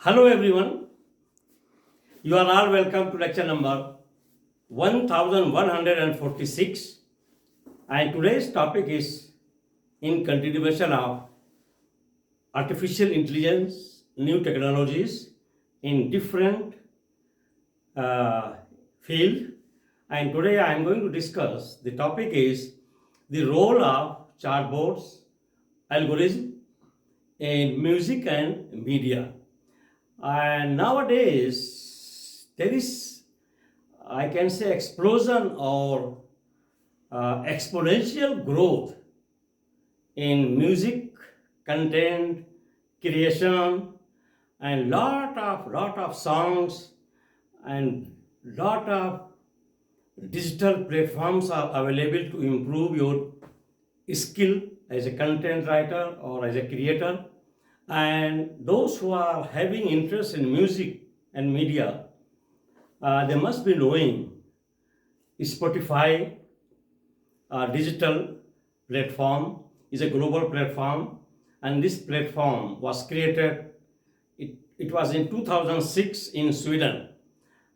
Hello everyone, you are all welcome to lecture number 1146, and today's topic is in continuation of artificial intelligence, new technologies in different field. And today I am going to discuss, the topic is the role of chatbots, algorithm in music and media. And nowadays, there is, I can say, explosion or exponential growth in music, content, creation, and lot of songs and lot of digital platforms are available to improve your skill as a content writer or as a creator. And those who are having interest in music and media, they must be knowing Spotify, digital platform, is a global platform, and this platform was created, it was in 2006 in Sweden,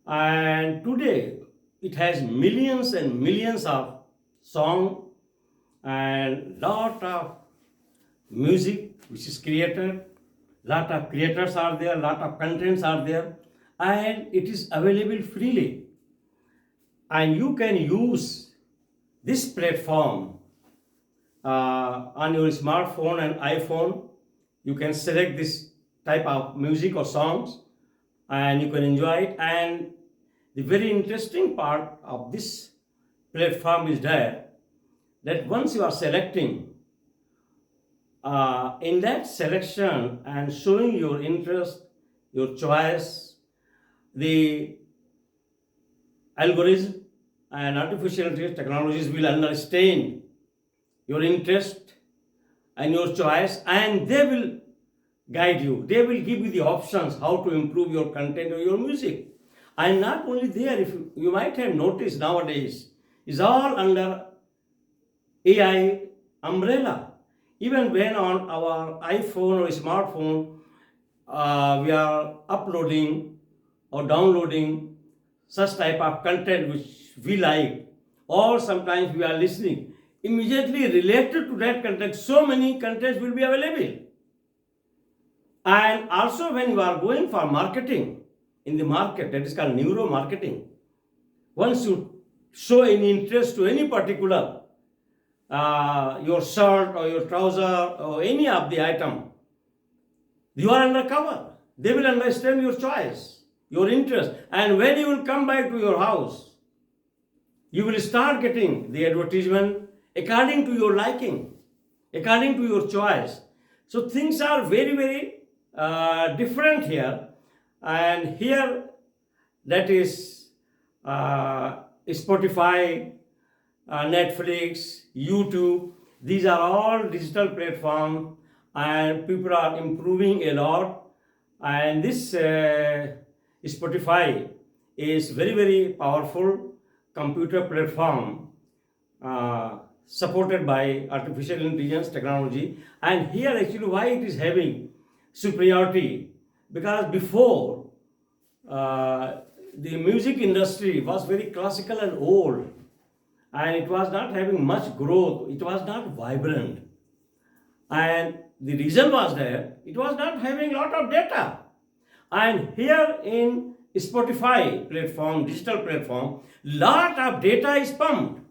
and today it has millions and millions of songs and lot of music which is created, lot of creators are there, lot of contents are there, and it is available freely. And you can use this platform on your smartphone and iPhone. You can select this type of music or songs and you can enjoy it. And the very interesting part of this platform is that once you are selecting, in that selection and showing your interest, your choice, the algorithm and artificial intelligence technologies will understand your interest and your choice, and they will guide you. They will give you the options how to improve your content or your music. And not only there, if you might have noticed nowadays, is all under AI umbrella. Even when on our iPhone or smartphone, we are uploading or downloading such type of content which we like, or sometimes we are listening, immediately related to that content, so many contents will be available. And also when you are going for marketing in the market, that is called neuro marketing, once you show any interest to any particular your shirt or your trouser or any of the item, you are undercover. They will understand your choice, your interest, and when you will come back to your house, you will start getting the advertisement according to your liking, according to your choice. So things are very, very different here. And here, that is Spotify, Netflix, YouTube, these are all digital platforms, and people are improving a lot. And this Spotify is very, very powerful computer platform supported by artificial intelligence technology. And here actually why it is having superiority, because before the music industry was very classical and old, and it was not having much growth, it was not vibrant. And the reason was that it was not having a lot of data. And here in Spotify platform, digital platform, lot of data is pumped.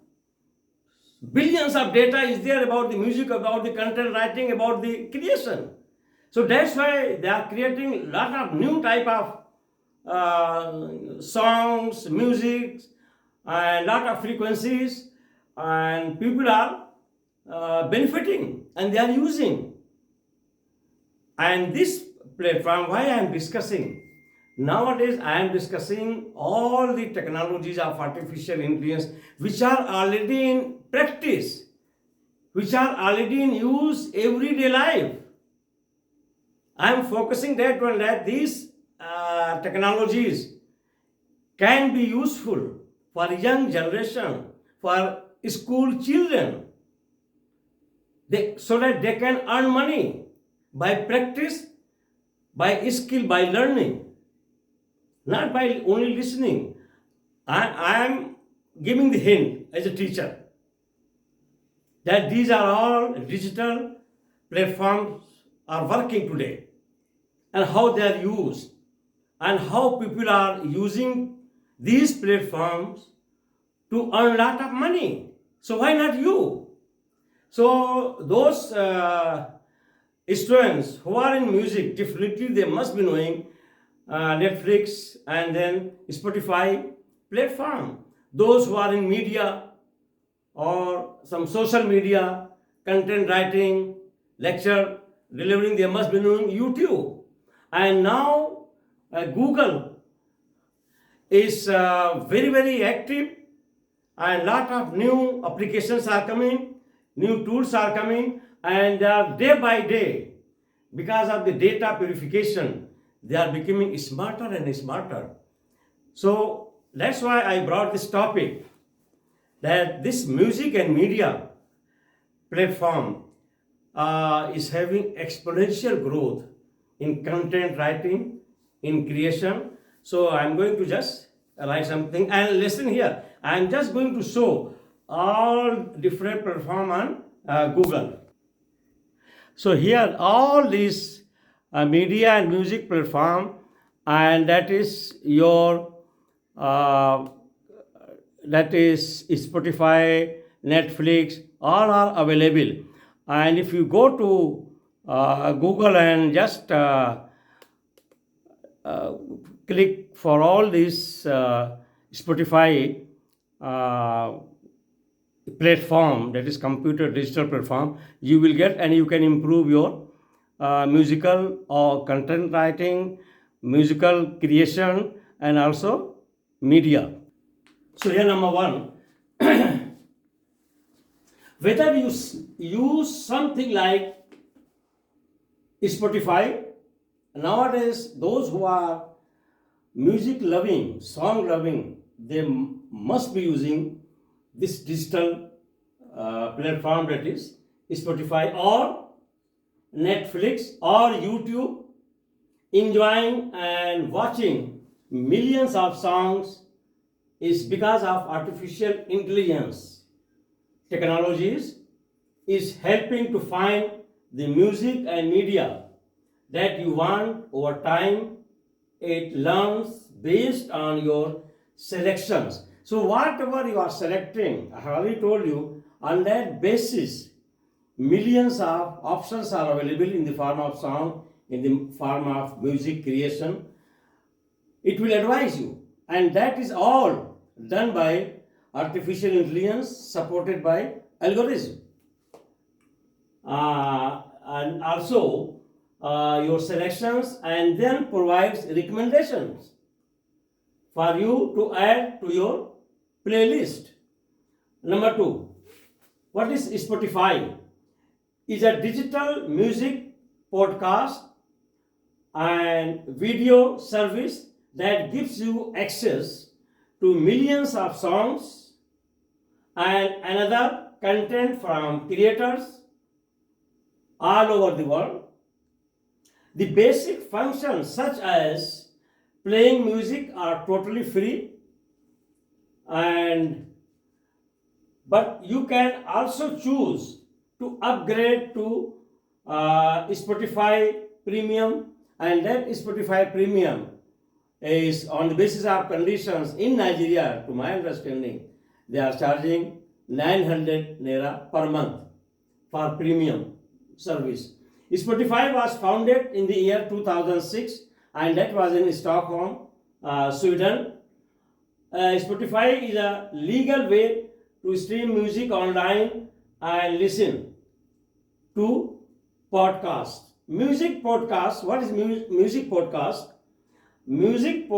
Billions of data is there about the music, about the content writing, about the creation. So that's why they are creating a lot of new type of songs, music, and lot of frequencies, and people are benefiting and they are using. And this platform, why I am discussing nowadays, I am discussing all the technologies of artificial intelligence which are already in practice, which are already in use everyday life. I am focusing that one, that these technologies can be useful for young generation, for school children, so that they can earn money by practice, by skill, by learning, not by only listening. I am giving the hint as a teacher that these are all digital platforms are working today, and how they are used, and how people are using these platforms to earn a lot of money. So why not you? So those students who are in music, definitely they must be knowing Netflix and then Spotify platform. Those who are in media or some social media, content writing, lecture delivering, they must be knowing YouTube. And now Google is very, very active, and lot of new applications are coming, new tools are coming, and day by day, because of the data purification, they are becoming smarter and smarter. So that's why I brought this topic, that this music and media platform is having exponential growth in content writing, in creation. So I'm going to just write something, and listen here. I'm just going to show all different platform on Google. So here all these media and music platform, and that is your that is Spotify, Netflix, all are available. And if you go to Google and just click for all these Spotify platform, that is computer digital platform, you will get, and you can improve your musical or content writing, musical creation, and also media. So here number one, whether you use something like Spotify, nowadays those who are music loving, song loving, they must be using this digital platform, that is Spotify or Netflix or YouTube, enjoying and watching millions of songs is because of artificial intelligence. Technologies is helping to find the music and media that you want over time. It learns based on your selections. So whatever you are selecting, I have already told you, on that basis, millions of options are available in the form of song, in the form of music creation. It will advise you, and that is all done by artificial intelligence supported by algorithm. And also your selections, and then provides recommendations for you to add to your playlist. Number two, what is Spotify? Is a digital music podcast and video service that gives you access to millions of songs and another content from creators all over the world. The basic functions such as playing music are totally free, but you can also choose to upgrade to Spotify Premium, and that Spotify Premium is on the basis of conditions in Nigeria. To my understanding, they are charging 900 naira per month for premium service. Spotify was founded in the year 2006, and that was in Stockholm, Sweden. Spotify is a legal way to stream music online and listen to podcasts. Music podcast. What is music podcast? Music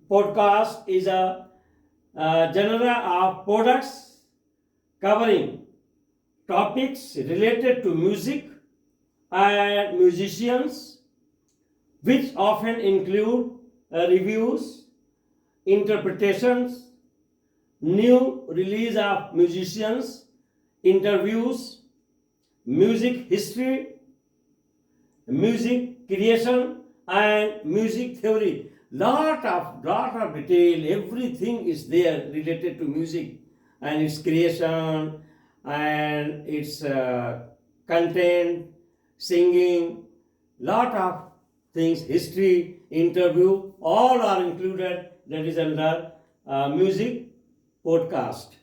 podcast is a genre of products covering topics related to music and musicians, which often include reviews, interpretations, new release of musicians, interviews, music history, music creation and music theory. Lot of detail. Everything is there related to music and its creation and its content, singing, lot of things, history, interview, all are included. That is under music podcast.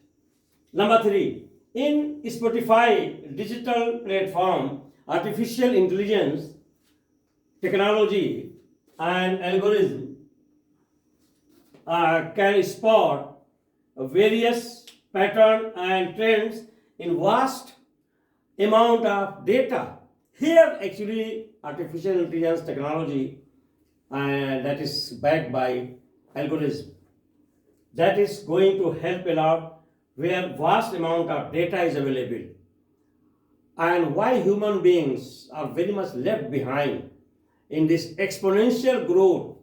Number 3, in Spotify digital platform, artificial intelligence, technology, and algorithm can spot various patterns and trends in vast amount of data. Here, actually, artificial intelligence technology that is backed by algorithm, that is going to help a lot where vast amount of data is available, and why human beings are very much left behind in this exponential growth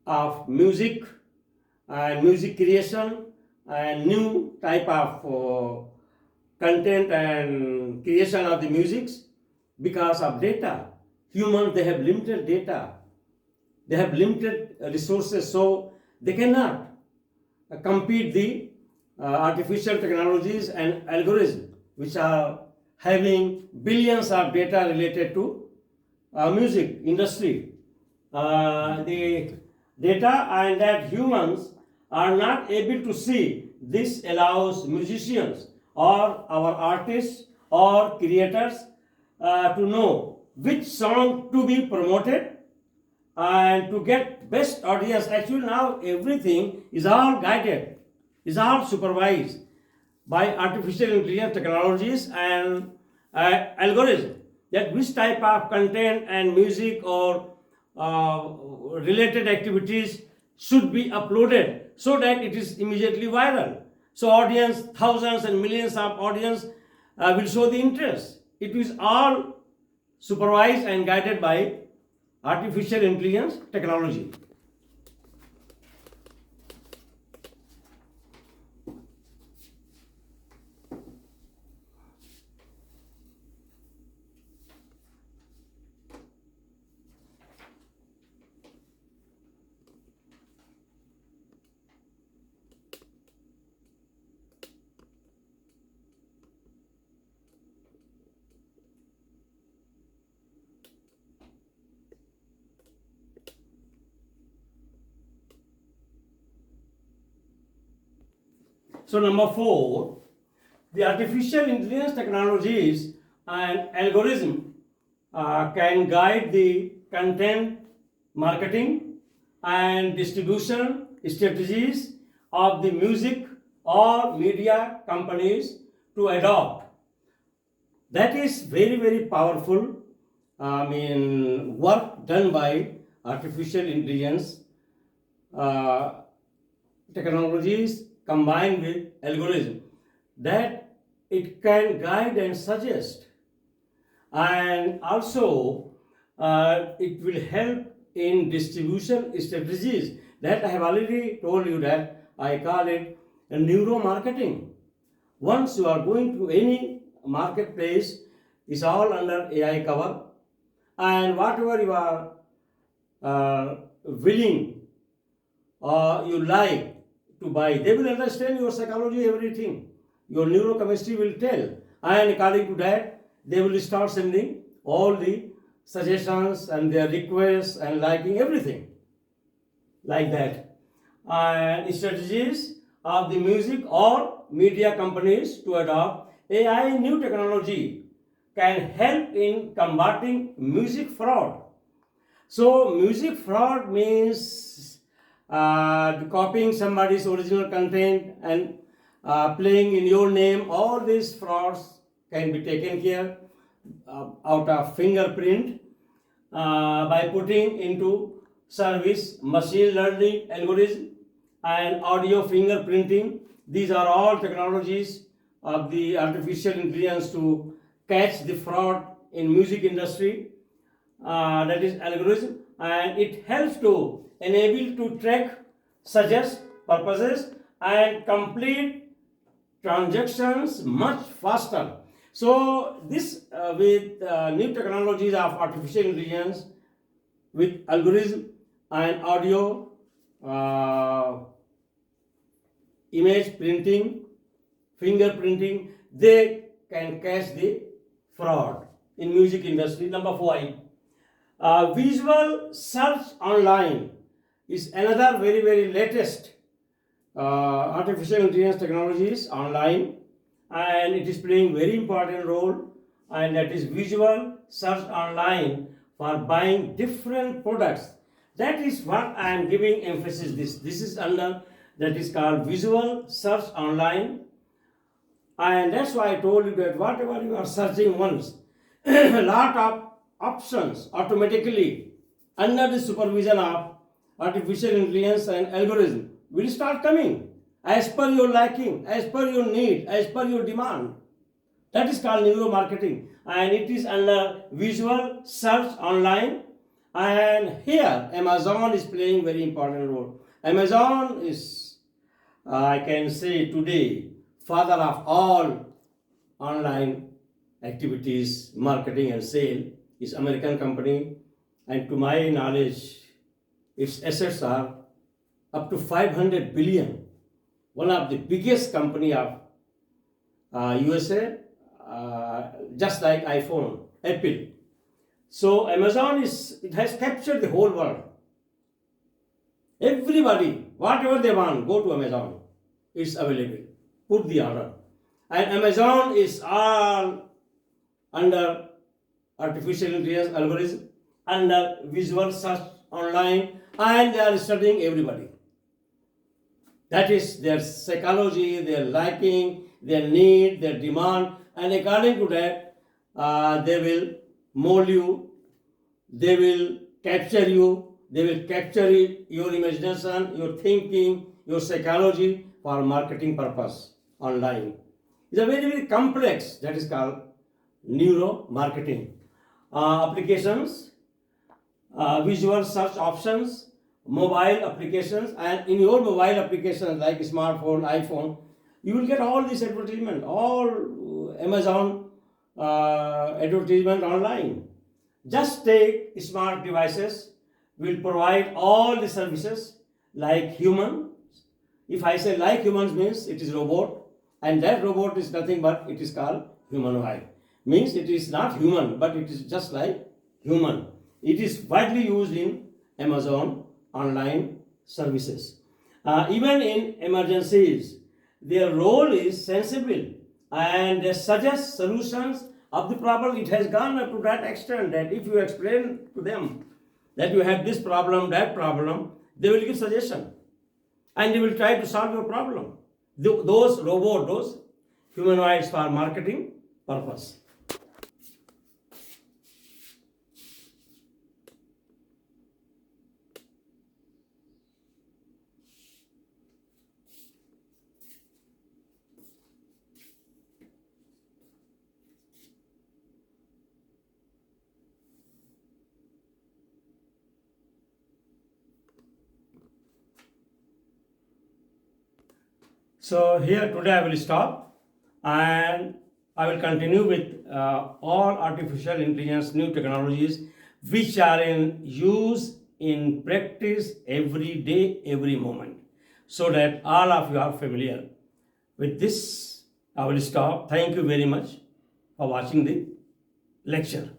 of music and music creation and new type of content and creation of the musics. Because of data, humans, they have limited data, they have limited resources, so they cannot compete the artificial technologies and algorithms which are having billions of data related to music industry. The data, and that humans are not able to see. This allows musicians or our artists or creators to know which song to be promoted and to get best audience. Actually, now everything is all guided, is all supervised by artificial intelligence technologies and algorithms, that which type of content and music or related activities should be uploaded so that it is immediately viral. So audience, thousands and millions of audience will show the interest. It is all supervised and guided by artificial intelligence technology. So number 4, the artificial intelligence technologies and algorithm can guide the content marketing and distribution strategies of the music or media companies to adopt. That is very, very powerful work done by artificial intelligence technologies combined with algorithm, that it can guide and suggest, and also it will help in distribution strategies. That I have already told you, that I call it neuromarketing. Once you are going to any marketplace, is all under AI cover, and whatever you are willing or you like to buy, they will understand your psychology, everything. Your neurochemistry will tell, and according to that, they will start sending all the suggestions and their requests and liking everything like that. And strategies of the music or media companies to adopt AI new technology can help in combating music fraud. So music fraud means copying somebody's original content and playing in your name. All these frauds can be taken care out of fingerprint by putting into service machine learning algorithm and audio fingerprinting. These are all technologies of the artificial intelligence to catch the fraud in music industry. That is algorithm, and it helps to enable to track, suggest purposes, and complete transactions much faster. So this with new technologies of artificial intelligence with algorithm and audio, image printing, fingerprinting, they can catch the fraud in music industry. Number 5, visual search online is another very latest artificial intelligence technologies online, and it is playing very important role, and that is visual search online for buying different products. That is what I am giving emphasis. This is under, that is called visual search online, and that's why I told you that whatever you are searching once, a lot of options automatically under the supervision of artificial intelligence and algorithm will start coming as per your liking, as per your need, as per your demand. That is called neuromarketing, and it is under visual search online. And here Amazon is playing very important role. Amazon is, I can say today, father of all online activities, marketing and sale. Is American company, and to my knowledge, its assets are up to 500 billion. One of the biggest company of USA, just like iPhone, Apple. So Amazon it has captured the whole world. Everybody, whatever they want, go to Amazon. It's available. Put the order. And Amazon is all under artificial intelligence algorithm, under visual search online, and they are studying everybody. That is their psychology, their liking, their need, their demand, and according to that, they will mold you, they will capture you, they will capture your imagination, your thinking, your psychology for marketing purpose online. It's a very complex, that is called neuromarketing. Applications, visual search options, mobile applications, and in your mobile applications like smartphone, iPhone, you will get all this advertisement, all Amazon advertisement online. Just take smart devices, will provide all the services like human. If I say like humans means it is robot, and that robot is nothing but it is called humanoid. Means it is not human, but it is just like human. It is widely used in Amazon online services. Even in emergencies, their role is sensible, and they suggest solutions of the problem. It has gone up to that extent that if you explain to them that you have this problem, that problem, they will give suggestion and they will try to solve your problem. Those robots, those humanoids for marketing purpose. So here today I will stop, and I will continue with all artificial intelligence new technologies which are in use in practice every day, every moment, so that all of you are familiar with this. I will stop. Thank you very much for watching the lecture.